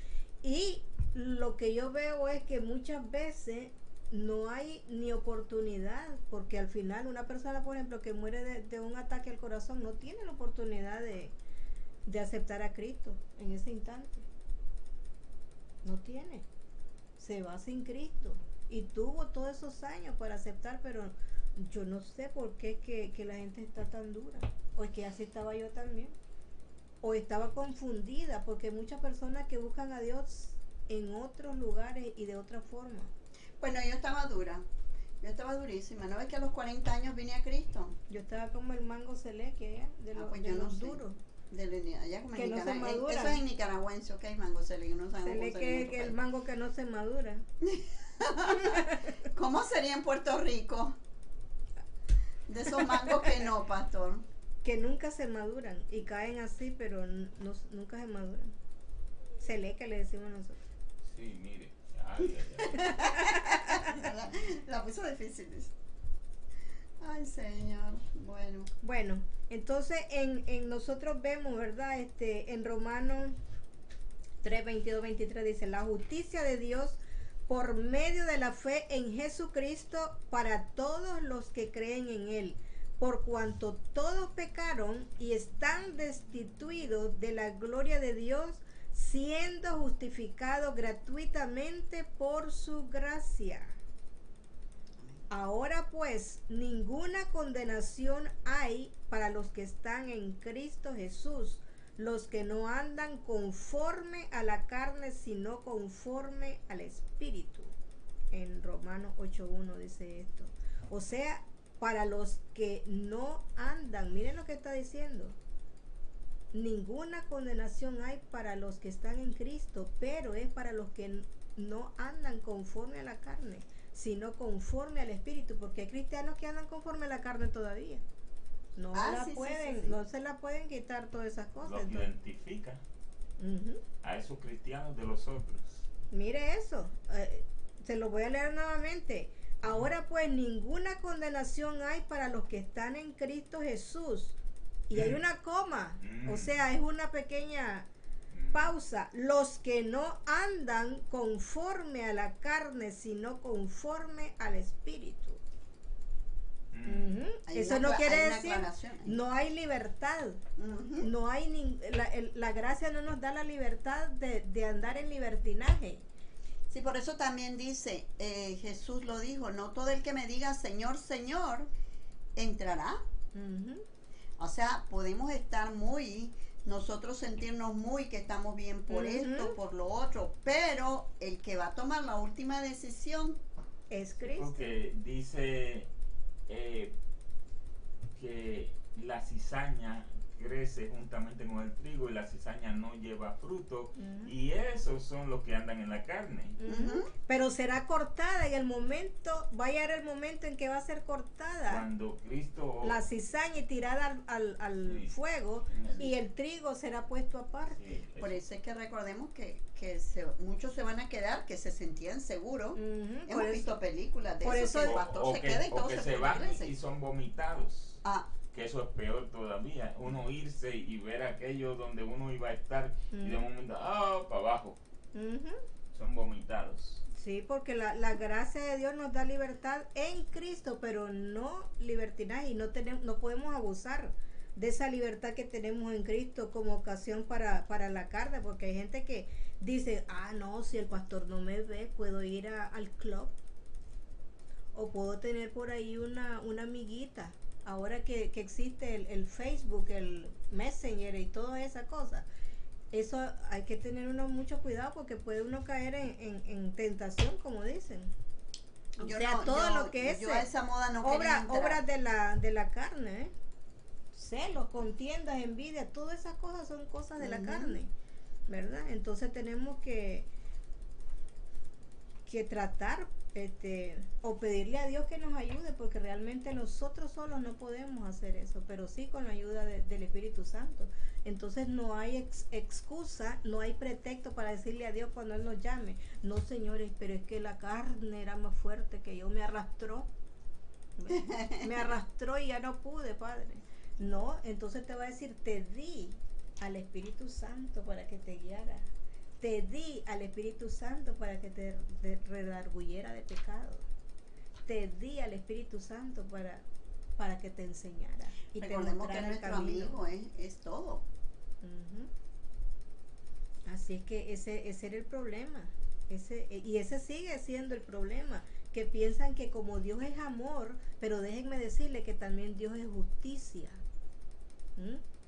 Y lo que yo veo es que muchas veces no hay ni oportunidad, porque al final una persona, por ejemplo, que muere de un ataque al corazón, no tiene la oportunidad de aceptar a Cristo en ese instante. No tiene. Se va sin Cristo. Y tuvo todos esos años para aceptar, pero yo no sé por qué que la gente está tan dura. O es que así estaba yo también. O estaba confundida, porque hay muchas personas que buscan a Dios en otros lugares y de otra forma. Bueno, yo estaba dura. Yo estaba durísima. ¿No ves que a los 40 años vine a Cristo? Yo estaba como el mango seleque, de los duros. Allá como que en no se madura. Eso es en nicaragüense, ok, mango seleque. No seleque es el mango que no se madura. ¿Cómo sería en Puerto Rico? De esos mangos que no, pastor. Que nunca se maduran y caen así, pero nunca se maduran. Seleque le decimos nosotros. Sí, mire. La puso difícil. Ay, Señor. Bueno, entonces en nosotros vemos, ¿verdad? En Romanos 3, 22, 23 dice, la justicia de Dios por medio de la fe en Jesucristo para todos los que creen en Él, por cuanto todos pecaron y están destituidos de la gloria de Dios, siendo justificados gratuitamente por su gracia. Ahora pues, ninguna condenación hay para los que están en Cristo Jesús, los que no andan conforme a la carne, sino conforme al Espíritu. En Romanos 8:1 dice esto. O sea, para los que no andan, miren lo que está diciendo. Ninguna condenación hay para los que están en Cristo, pero es para los que no andan conforme a la carne, sino conforme al Espíritu, porque hay cristianos que andan conforme a la carne todavía. No se la pueden quitar todas esas cosas. Lo identifica a esos cristianos de los otros. Mire eso, se lo voy a leer nuevamente. Ahora pues ninguna condenación hay para los que están en Cristo Jesús. Y hay una coma, o sea, es una pequeña pausa. Los que no andan conforme a la carne, sino conforme al Espíritu. Eso no quiere decir, no hay libertad. No hay la gracia no nos da la libertad de andar en libertinaje. Sí, por eso también dice, Jesús lo dijo, no todo el que me diga Señor, Señor, entrará. O sea, podemos estar nosotros sentirnos que estamos bien por esto, por lo otro, pero el que va a tomar la última decisión es Cristo. Porque dice que la cizaña crece juntamente con el trigo y la cizaña no lleva fruto, y esos son los que andan en la carne. Pero será cortada en el momento, va a llegar el momento en que va a ser cortada cuando Cristo la cizaña y tirada al fuego, y el trigo será puesto aparte. Por eso es que recordemos que muchos se van a quedar que se sentían seguros. Hemos visto películas de eso, que el pastor se queda y todos se van y son vomitados. Que eso es peor todavía, uno irse y ver aquello donde uno iba a estar y de momento, para abajo. Son vomitados. Sí, porque la gracia de Dios nos da libertad en Cristo, pero no libertinaje, y no podemos abusar. de esa libertad que tenemos en Cristo como ocasión para la carne, porque hay gente que dice, no, si el pastor no me ve, puedo ir al club, o puedo tener por ahí una amiguita. Ahora que existe el Facebook, el Messenger y toda esa cosa, eso hay que tener mucho cuidado, porque puede uno caer en tentación, como dicen. Todo lo que es esa moda no obras de la carne, celos, contiendas, envidia, todas esas cosas son cosas de la carne, ¿verdad? Entonces tenemos que tratar o pedirle a Dios que nos ayude, porque realmente nosotros solos no podemos hacer eso, pero sí con la ayuda del Espíritu Santo. Entonces no hay excusa, no hay pretexto para decirle a Dios cuando Él nos llame, no, señores, pero es que la carne era más fuerte que yo, me arrastró y ya no pude, Padre. No, entonces te va a decir, te di al Espíritu Santo para que te guiara, te di al Espíritu Santo para que te redarguyera de pecado, te di al Espíritu Santo para que te enseñara y recordemos que nuestro amigo es todo. Así es que ese era el problema, ese sigue siendo el problema, que piensan que como Dios es amor, pero déjenme decirle que también Dios es justicia.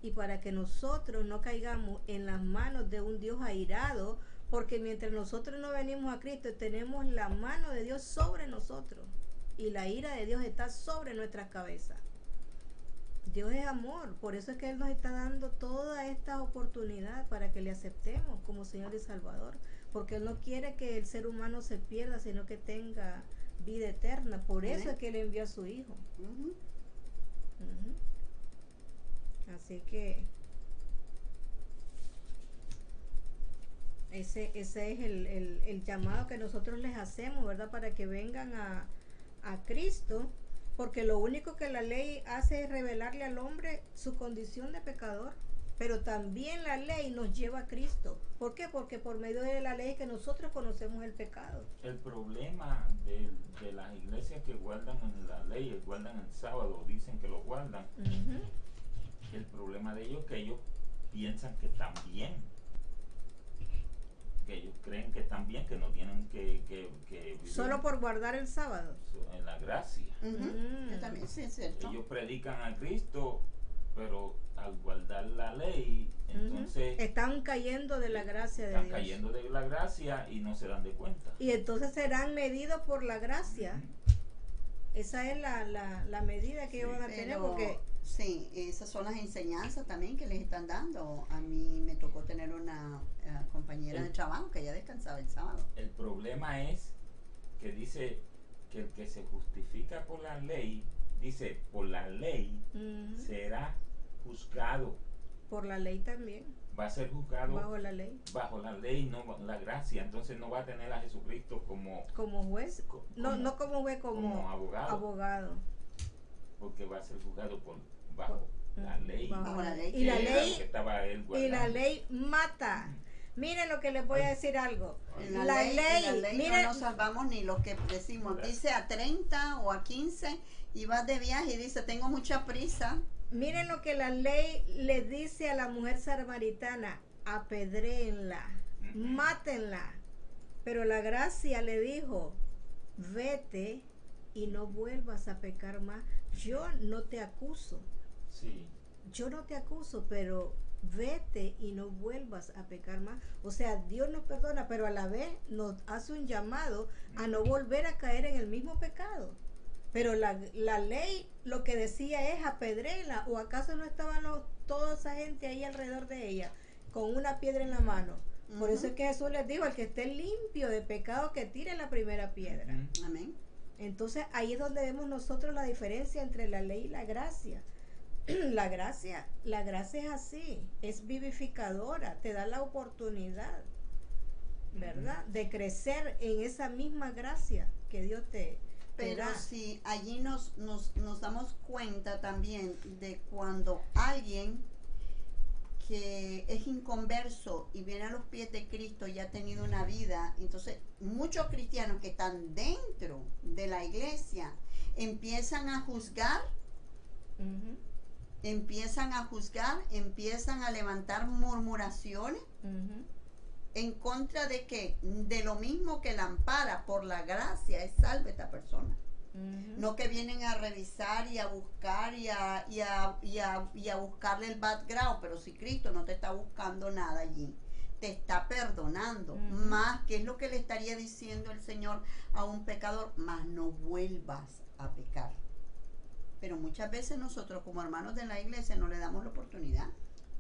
Y para que nosotros no caigamos en las manos de un Dios airado, porque mientras nosotros no venimos a Cristo, tenemos la mano de Dios sobre nosotros y la ira de Dios está sobre nuestras cabezas. Dios es amor, por eso es que Él nos está dando toda esta oportunidad para que le aceptemos como Señor y Salvador, porque Él no quiere que el ser humano se pierda, sino que tenga vida eterna. Por eso es que Él envió a su Hijo. Así que ese es el llamado que nosotros les hacemos, ¿verdad? Para que vengan a Cristo, porque lo único que la ley hace es revelarle al hombre su condición de pecador, pero también la ley nos lleva a Cristo. ¿Por qué? Porque por medio de la ley que nosotros conocemos el pecado. El problema de las iglesias que guardan en la ley, guardan el sábado, dicen que lo guardan, el problema de ellos es que ellos piensan que están bien, que ellos creen que están bien, que no tienen que vivir solo por guardar el sábado en la gracia. También sí es cierto. Ellos predican a Cristo, pero al guardar la ley, entonces están cayendo de la gracia de Dios. Están cayendo de la gracia y no se dan de cuenta. Y entonces serán medidos por la gracia. Esa es la medida que ellos van a tener, porque sí, esas son las enseñanzas también que les están dando. A mí me tocó tener una compañera de trabajo que ella descansaba el sábado. El problema es que dice que el que se justifica por la ley, dice, por la ley será juzgado. Por la ley también. Va a ser juzgado bajo la ley. Bajo la ley, no la gracia. Entonces no va a tener a Jesucristo como juez. No como juez, como abogado. Porque va a ser juzgado bajo la ley. Bajo la ley. Y la ley mata. Miren lo que les voy a decir algo. La ley miren, no nos salvamos ni lo que decimos. Dice a 30 o a 15 y vas de viaje y dice tengo mucha prisa. Miren lo que la ley le dice a la mujer samaritana: apedréenla, mátenla. Pero la gracia le dijo: vete y no vuelvas a pecar más. Yo no te acuso. Sí. Yo no te acuso, pero vete y no vuelvas a pecar más. O sea, Dios nos perdona, pero a la vez nos hace un llamado a no volver a caer en el mismo pecado. Pero la ley lo que decía es apedréela. ¿O acaso no estaban toda esa gente ahí alrededor de ella con una piedra en la mano? Por eso es que Jesús les dijo: el que esté limpio de pecado, que tire la primera piedra. Amén. Entonces ahí es donde vemos nosotros la diferencia entre la ley y la gracia. La gracia es así, es vivificadora, te da la oportunidad, ¿verdad? De crecer en esa misma gracia que Dios te Pero da. si allí nos damos cuenta también de cuando alguien que es inconverso y viene a los pies de Cristo y ha tenido una vida, entonces muchos cristianos que están dentro de la iglesia empiezan a juzgar empiezan a juzgar, empiezan a levantar murmuraciones en contra de que de lo mismo que la ampara por la gracia es salva esta persona. No que vienen a revisar y a buscar y a buscarle el background, pero si Cristo no te está buscando nada allí, te está perdonando, más que es lo que le estaría diciendo el Señor a un pecador, más no vuelvas a pecar. Pero muchas veces nosotros como hermanos de la iglesia no le damos la oportunidad.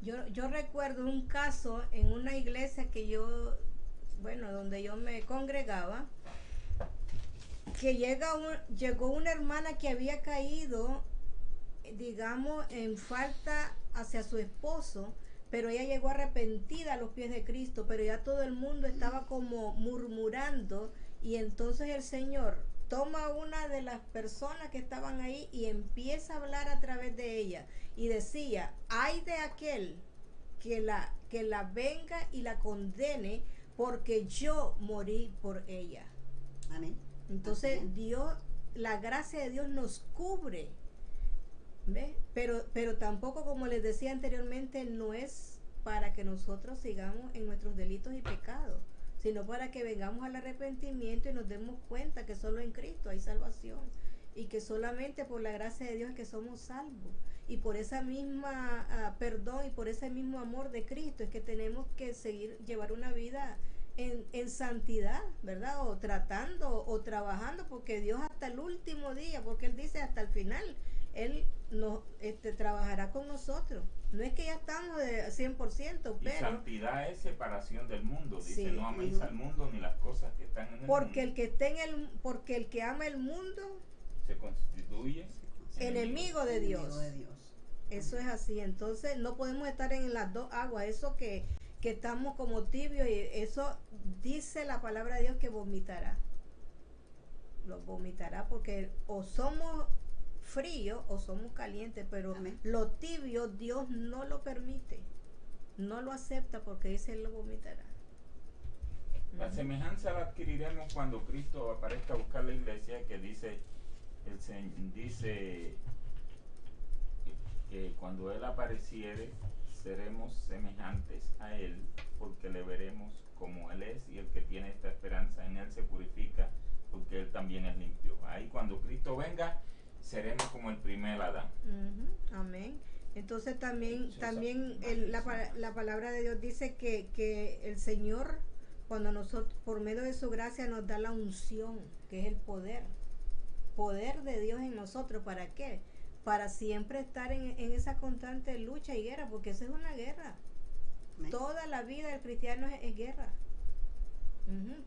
Yo recuerdo un caso en una iglesia que donde yo me congregaba, que llegó una hermana que había caído, digamos, en falta hacia su esposo, pero ella llegó arrepentida a los pies de Cristo, pero ya todo el mundo estaba como murmurando, y entonces el Señor toma a una de las personas que estaban ahí y empieza a hablar a través de ella, y decía, ay de aquel que la venga y la condene, porque yo morí por ella. Amén. Entonces Dios, la gracia de Dios nos cubre, ¿ves? Pero tampoco, como les decía anteriormente, no es para que nosotros sigamos en nuestros delitos y pecados, sino para que vengamos al arrepentimiento y nos demos cuenta que solo en Cristo hay salvación, y que solamente por la gracia de Dios es que somos salvos, y por esa misma perdón y por ese mismo amor de Cristo es que tenemos que llevar una vida en santidad, ¿verdad? O tratando o trabajando, porque Dios hasta el último día, porque Él dice hasta el final, Él nos trabajará con nosotros. No es que ya estamos de 100%, pero... Y santidad es separación del mundo. Dice, sí, no améis al mundo ni las cosas que están en el porque mundo. Porque el que ama el mundo se constituye enemigo de Dios. Eso es así. Entonces no podemos estar en las dos aguas. Eso que estamos como tibios, y eso dice la palabra de Dios que vomitará. Lo vomitará, porque o somos fríos o somos calientes, pero amén, lo tibio Dios no lo permite, no lo acepta, porque dice Él lo vomitará. La semejanza la adquiriremos cuando Cristo aparezca a buscar la iglesia, que dice que cuando Él apareciere seremos semejantes a Él, porque le veremos como Él es, y el que tiene esta esperanza en Él se purifica, porque Él también es limpio. Ahí cuando Cristo venga seremos como el primer Adán. Amén. Entonces también la palabra de Dios dice que el Señor, cuando nosotros, por medio de su gracia, nos da la unción, que es el poder de Dios en nosotros. ¿Para qué? Para siempre estar en esa constante lucha y guerra, porque esa es una guerra. Amén. Toda la vida del cristiano es guerra.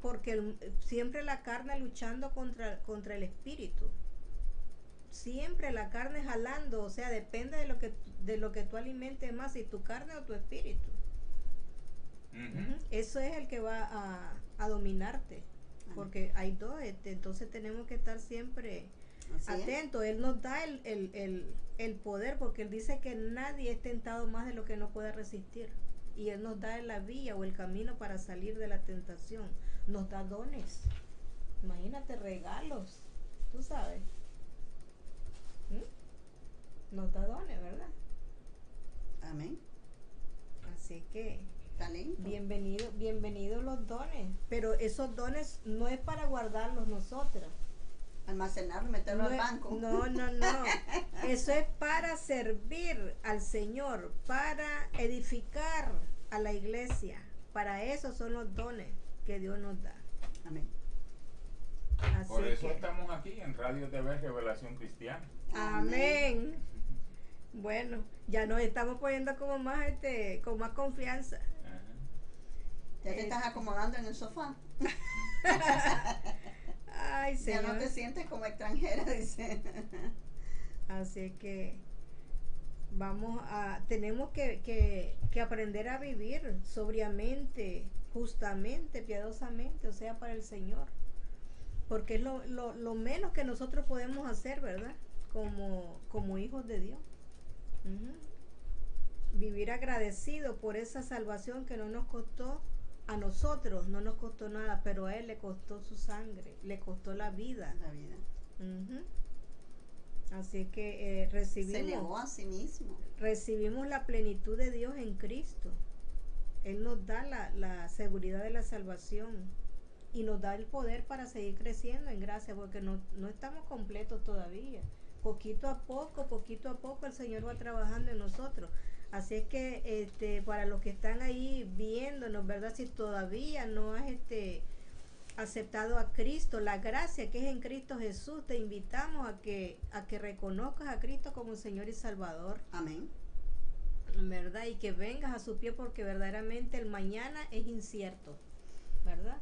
Porque siempre la carne luchando contra el espíritu. Siempre la carne jalando, o sea, depende de lo que tú alimentes más, si tu carne o tu espíritu. Eso es el que va a dominarte, porque hay dos, entonces tenemos que estar siempre atentos. Él nos da el poder, porque Él dice que nadie es tentado más de lo que no pueda resistir, y Él nos da la vía o el camino para salir de la tentación. Nos da dones, imagínate, regalos, tú sabes. Nos da dones, ¿verdad? Amén. Así que talento. Bienvenidos los dones, pero esos dones no es para guardarlos nosotros, almacenarlo, meterlo al banco. No. Eso es para servir al Señor, para edificar a la iglesia. Para eso son los dones que Dios nos da. Amén. Así por eso estamos aquí en Radio TV Revelación Cristiana. Amén. Bueno, ya nos estamos poniendo como más con más confianza. Ya te estás acomodando en el sofá. Ay, Señor. Ya no te sientes como extranjera, dice. Así que tenemos que aprender a vivir sobriamente, justamente, piadosamente, o sea, para el Señor, porque es lo menos que nosotros podemos hacer, ¿verdad? Como hijos de Dios. Vivir agradecido por esa salvación que no nos costó. A nosotros no nos costó nada, pero a Él le costó su sangre, le costó la vida. Así es que Se negó a sí mismo. recibimos la plenitud de Dios en Cristo. Él nos da la seguridad de la salvación y nos da el poder para seguir creciendo en gracia, porque no estamos completos todavía. Poquito a poco el Señor va trabajando en nosotros. Así es que para los que están ahí viéndonos, ¿verdad? Si todavía no has aceptado a Cristo, la gracia que es en Cristo Jesús, te invitamos a que reconozcas a Cristo como Señor y Salvador. Amén. ¿Verdad? Y que vengas a su pie, porque verdaderamente el mañana es incierto, ¿verdad?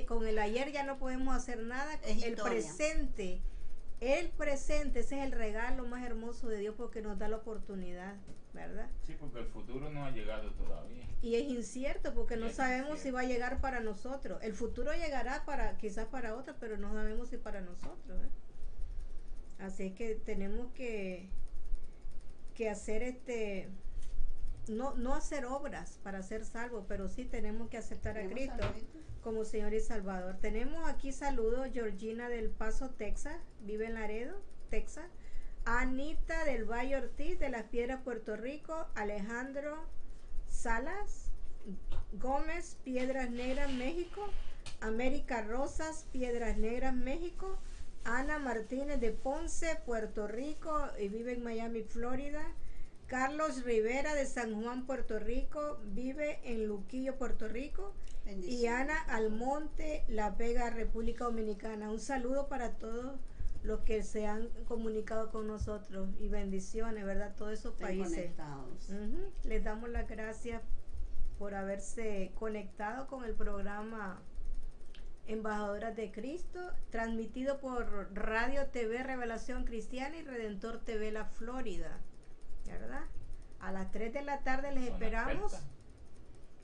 Con el ayer ya no podemos hacer nada. El presente, ese es el regalo más hermoso de Dios, porque nos da la oportunidad, ¿verdad? Sí, porque el futuro no ha llegado todavía. Y es incierto, porque no sabemos si va a llegar para nosotros. El futuro llegará quizás para otros, pero no sabemos si para nosotros, ¿eh? Así es que tenemos que hacer no hacer obras para ser salvos, pero sí tenemos que aceptar a Cristo como Señor y Salvador. Tenemos aquí saludos: Georgina del Paso, Texas, vive en Laredo, Texas. Anita del Valle Ortiz de Las Piedras, Puerto Rico. Alejandro Salas Gómez, Piedras Negras, México. América Rosas, Piedras Negras, México. Ana Martínez de Ponce, Puerto Rico, y vive en Miami, Florida. Carlos Rivera de San Juan, Puerto Rico, vive en Luquillo, Puerto Rico. Bendición. Y Ana Almonte, La Vega, República Dominicana. Un saludo para todos los que se han comunicado con nosotros, y bendiciones, ¿verdad? Todos esos países. Les damos las gracias por haberse conectado con el programa Embajadoras de Cristo, transmitido por Radio TV Revelación Cristiana y Redentor TV La Florida, ¿verdad? A las 3 de la tarde les esperamos.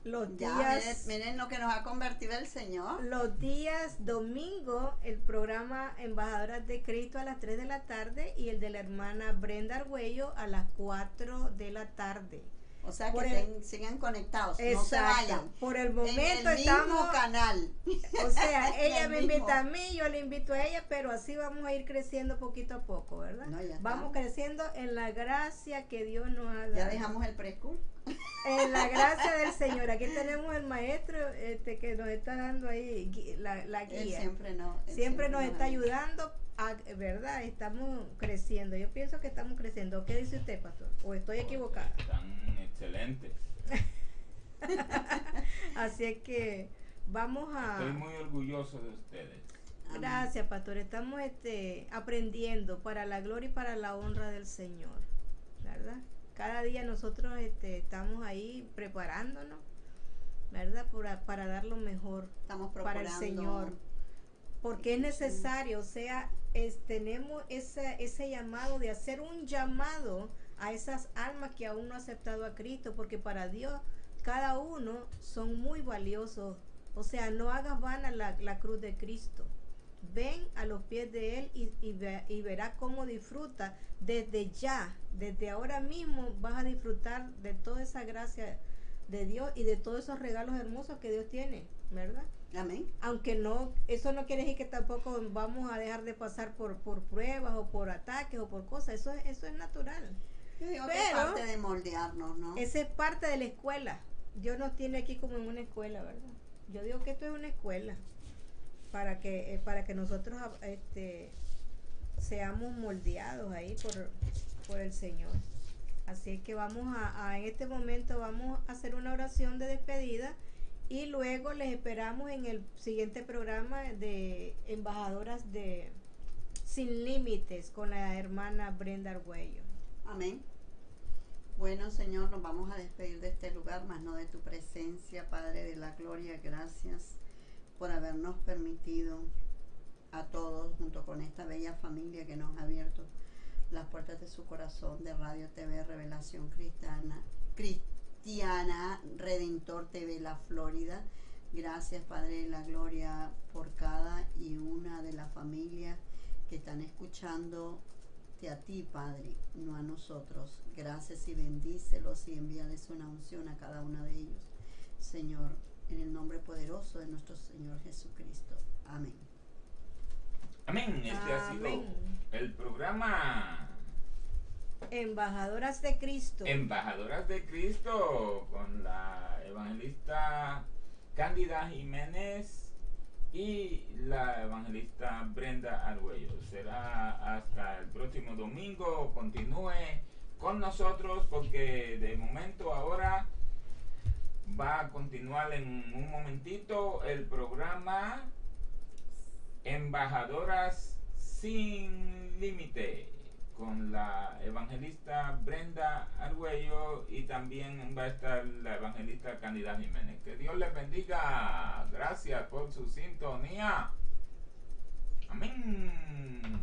Los días, miren lo que nos ha convertido el Señor. Los días domingo, el programa Embajadoras de Cristo a las 3 de la tarde, y el de la hermana Brenda Argüello a las 4 de la tarde. O sea que sigan conectados, exacto, no se vayan. Por el momento en el mismo canal. O sea, ella me invita a mí, yo le invito a ella, pero así vamos a ir creciendo poquito a poco, ¿verdad? Vamos creciendo en la gracia que Dios nos ha dado. Ya dejamos el preschool. En la gracia del Señor. Aquí tenemos el maestro que nos está dando ahí la guía. Él siempre nos está ayudando, ¿verdad? Estamos creciendo. Yo pienso que estamos creciendo. ¿Qué dice usted, pastor? ¿O estoy equivocada? Están excelentes. Así es que vamos a... Estoy muy orgulloso de ustedes. Gracias, pastor. Estamos aprendiendo para la gloria y para la honra del Señor, ¿verdad? Cada día nosotros estamos ahí preparándonos, ¿verdad? Para dar lo mejor para el Señor. Porque es necesario, o sea, tenemos ese llamado de hacer un llamado a esas almas que aún no han aceptado a Cristo, porque para Dios cada uno son muy valiosos. O sea, no hagas vana la cruz de Cristo. Ven a los pies de Él y verás cómo disfruta desde ahora mismo. Vas a disfrutar de toda esa gracia de Dios y de todos esos regalos hermosos que Dios tiene, ¿verdad? Amén. Aunque eso no quiere decir que tampoco vamos a dejar de pasar por pruebas o por ataques o por cosas. Eso es natural. Yo digo que es parte de moldearnos, ¿no? Esa es parte de la escuela. Dios nos tiene aquí como en una escuela, ¿verdad? Yo digo que esto es una escuela para que nosotros seamos moldeados ahí por el Señor. Así es que vamos en este momento vamos a hacer una oración de despedida, y luego les esperamos en el siguiente programa de Embajadoras de Sin Límites con la hermana Brenda Argüello. Amén. Bueno, Señor, nos vamos a despedir de este lugar, más no de tu presencia, Padre de la gloria. Gracias por habernos permitido a todos, junto con esta bella familia que nos ha abierto las puertas de su corazón, de Radio TV Revelación Cristiana, Redentor TV La Florida. Gracias, Padre de la gloria, por cada y una de las familias que están escuchándote a ti, Padre, no a nosotros. Gracias, y bendícelos y envíales una unción a cada uno de ellos, Señor, en el nombre poderoso de nuestro Señor Jesucristo. Amén. Amén. Este ha sido el programa Embajadoras de Cristo. Embajadoras de Cristo con la evangelista Cándida Jiménez y la evangelista Brenda Argüello. Será hasta el próximo domingo. Continúe con nosotros porque de momento ahora va a continuar en un momentito el programa Embajadoras sin Límite con la evangelista Brenda Argüello y también va a estar la evangelista Cándida Jiménez. Que Dios les bendiga. Gracias por su sintonía. Amén.